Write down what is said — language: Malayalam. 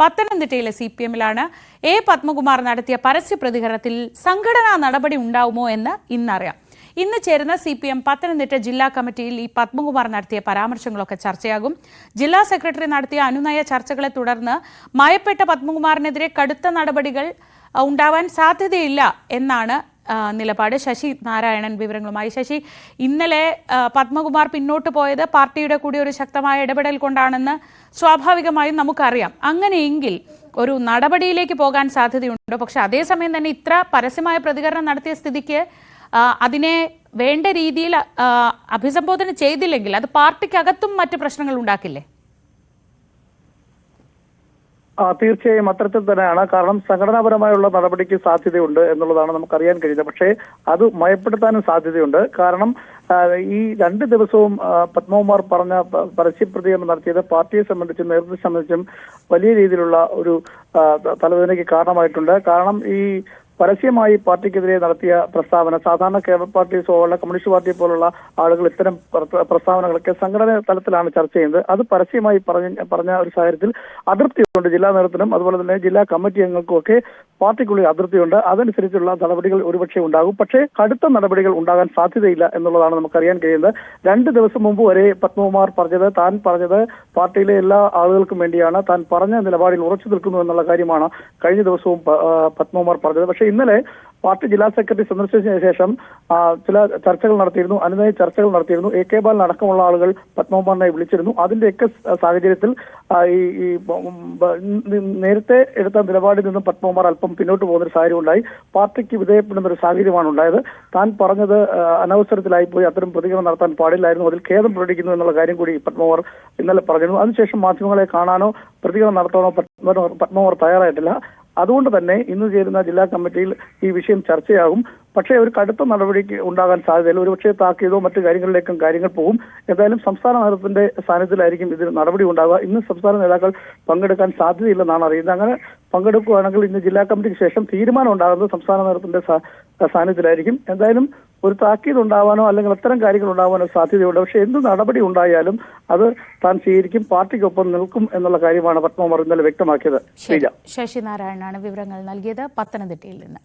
പത്തനംതിട്ടയിലെ CPM-ലാണ് എ പത്മകുമാർ നടത്തിയ പരസ്യ പ്രതികരണത്തിൽ സംഘടനാ നടപടി ഉണ്ടാവുമോ എന്ന് ഇന്നറിയാം. ഇന്ന് ചേരുന്ന CPM പത്തനംതിട്ട ജില്ലാ കമ്മിറ്റിയിൽ ഈ പത്മകുമാർ നടത്തിയ പരാമർശങ്ങളൊക്കെ ചർച്ചയാകും. ജില്ലാ സെക്രട്ടറി നടത്തിയ അനുനയ ചർച്ചകളെ തുടർന്ന് മയപ്പെട്ട പത്മകുമാറിനെതിരെ കടുത്ത നടപടികൾ ഉണ്ടാവാൻ സാധ്യതയില്ല എന്നാണ് നിലപാട്. ശശി നാരായണൻ വിവരങ്ങളുമായി. ശശി, ഇന്നലെ പത്മകുമാർ പിന്നോട്ട് പോയത് പാർട്ടിയുടെ കൂടി ഒരു ശക്തമായ ഇടപെടൽ കൊണ്ടാണെന്ന് സ്വാഭാവികമായും നമുക്കറിയാം. അങ്ങനെയെങ്കിൽ ഒരു നടപടിയിലേക്ക് പോകാൻ സാധ്യതയുണ്ടോ? പക്ഷെ അതേസമയം തന്നെ ഇത്ര പരസ്യമായ പ്രതികരണം നടത്തിയ സ്ഥിതിക്ക് അതിനെ വേണ്ട രീതിയിൽ അഭിസംബോധന ചെയ്തില്ലെങ്കിൽ അത് പാർട്ടിക്കകത്തും മറ്റ് പ്രശ്നങ്ങൾ ഉണ്ടാക്കില്ലേ? തീർച്ചയായും അത്തരത്തിൽ തന്നെയാണ്. കാരണം സംഘടനാപരമായുള്ള നടപടിക്ക് സാധ്യതയുണ്ട് എന്നുള്ളതാണ് നമുക്കറിയാൻ കഴിയുന്നത്. പക്ഷേ അത് മയപ്പെടുത്താനും സാധ്യതയുണ്ട്. കാരണം ഈ 2 ദിവസവും പത്മകുമാർ പറഞ്ഞ പരസ്യപ്രതികരണം നടത്തിയത് പാർട്ടിയെ സംബന്ധിച്ചും നേതൃത്വത്തെ സംബന്ധിച്ചും വലിയ രീതിയിലുള്ള ഒരു തലവേദനയ്ക്ക് കാരണമായിട്ടുണ്ട്. കാരണം ഈ പരസ്യമായി പാർട്ടിക്കെതിരെ നടത്തിയ പ്രസ്താവന, സാധാരണ കേരള പാർട്ടി പോലുള്ള കമ്മ്യൂണിസ്റ്റ് പാർട്ടി പോലുള്ള ആളുകൾ ഇത്തരം പ്രസ്താവനകളൊക്കെ സംഘടനാ തലത്തിലാണ് ചർച്ച ചെയ്യുന്നത്. അത് പരസ്യമായി പറഞ്ഞ ഒരു സാഹചര്യത്തിൽ അതൃപ്തിയുണ്ട് ജില്ലാ നേതൃത്വത്തിനും അതുപോലെ തന്നെ ജില്ലാ കമ്മിറ്റി അംഗങ്ങൾക്കും ഒക്കെ പാർട്ടിക്കുള്ളിൽ അതൃപ്തിയുണ്ട്. അതനുസരിച്ചുള്ള നടപടികൾ ഒരുപക്ഷെ ഉണ്ടാകും. പക്ഷേ കടുത്ത നടപടികൾ ഉണ്ടാകാൻ സാധ്യതയില്ല എന്നുള്ളതാണ് നമുക്കറിയാൻ കഴിയുന്നത്. 2 ദിവസം മുമ്പ് വരെ പത്മകുമാർ താൻ പറഞ്ഞത് പാർട്ടിയിലെ എല്ലാ ആളുകൾക്കും വേണ്ടിയാണ്, താൻ പറഞ്ഞ നിലപാടിൽ ഉറച്ചു നിൽക്കുന്നു എന്നുള്ള കാര്യമാണ് കഴിഞ്ഞ ദിവസവും പത്മകുമാർ പറഞ്ഞത്. പക്ഷേ ഇന്നലെ പാർട്ടി ജില്ലാ സെക്രട്ടറി സന്ദർശിച്ചതിന് ശേഷം ചില ചർച്ചകൾ നടത്തിയിരുന്നു, അനുനയ ചർച്ചകൾ നടത്തിയിരുന്നു. AK ബാലൻ അടക്കമുള്ള ആളുകൾ പത്മകുമാറിനെ വിളിച്ചിരുന്നു. അതിന്റെയൊക്കെ സാഹചര്യത്തിൽ ഈ നേരത്തെ എടുത്ത നിലപാടിൽ നിന്നും പത്മകുമാർ അല്പം പിന്നോട്ട് പോകുന്നൊരു സാഹചര്യം ഉണ്ടായി. പാർട്ടിക്ക് വിധേയപ്പെടുന്ന ഒരു സാഹചര്യമാണ് ഉണ്ടായത്. താൻ പറഞ്ഞത് അനവസരത്തിലായിപ്പോയി, അത്തരം പ്രതികരണം നടത്താൻ പാടില്ലായിരുന്നു, അതിൽ ഖേദം പ്രകടിക്കുന്നു എന്നുള്ള കാര്യം കൂടി പത്മകുമാർ ഇന്നലെ പറഞ്ഞിരുന്നു. അതിനുശേഷം മാധ്യമങ്ങളെ കാണാനോ പ്രതികരണം നടത്താനോ പത്മകുമാർ തയ്യാറായിട്ടില്ല. അതുകൊണ്ട് തന്നെ ഇന്ന് ചേരുന്ന ജില്ലാ കമ്മിറ്റിയിൽ ഈ വിഷയം ചർച്ചയാകും. പക്ഷേ ഒരു കടുത്ത നടപടിക്ക് ഉണ്ടാകാൻ സാധ്യതയില്ല. ഒരുപക്ഷെ താക്കീതോ മറ്റു കാര്യങ്ങളിലേക്കും കാര്യങ്ങൾ പോകും. എന്തായാലും സംസ്ഥാന നേതൃത്വത്തിന്റെ സാന്നിധ്യത്തിലായിരിക്കും ഇതിന് നടപടി ഉണ്ടാകുക. ഇന്ന് സംസ്ഥാന നേതാക്കൾ പങ്കെടുക്കാൻ സാധ്യതയില്ലെന്നാണ് അറിയുന്നത്. അങ്ങനെ പങ്കെടുക്കുകയാണെങ്കിൽ ഇന്ന് ജില്ലാ കമ്മിറ്റിക്ക് ശേഷം തീരുമാനം ഉണ്ടാകുന്നത് സംസ്ഥാന നേതൃത്വത്തിന്റെ സാന്നിധ്യത്തിലായിരിക്കും. എന്തായാലും ഒരു താക്കീത് ഉണ്ടാവാനോ അല്ലെങ്കിൽ അത്തരം കാര്യങ്ങൾ ഉണ്ടാവാനോ സാധ്യതയുണ്ട്. പക്ഷെ എന്ത് നടപടി ഉണ്ടായാലും അത് താൻ സ്വീകരിക്കും, പാർട്ടിക്കൊപ്പം നിൽക്കും എന്നുള്ള കാര്യമാണ് പത്മകുമാർ ഇന്നലെ വ്യക്തമാക്കിയത്. ശശി നാരായണനാണ് വിവരങ്ങൾ നൽകിയത് പത്തനംതിട്ടയിൽ നിന്ന്.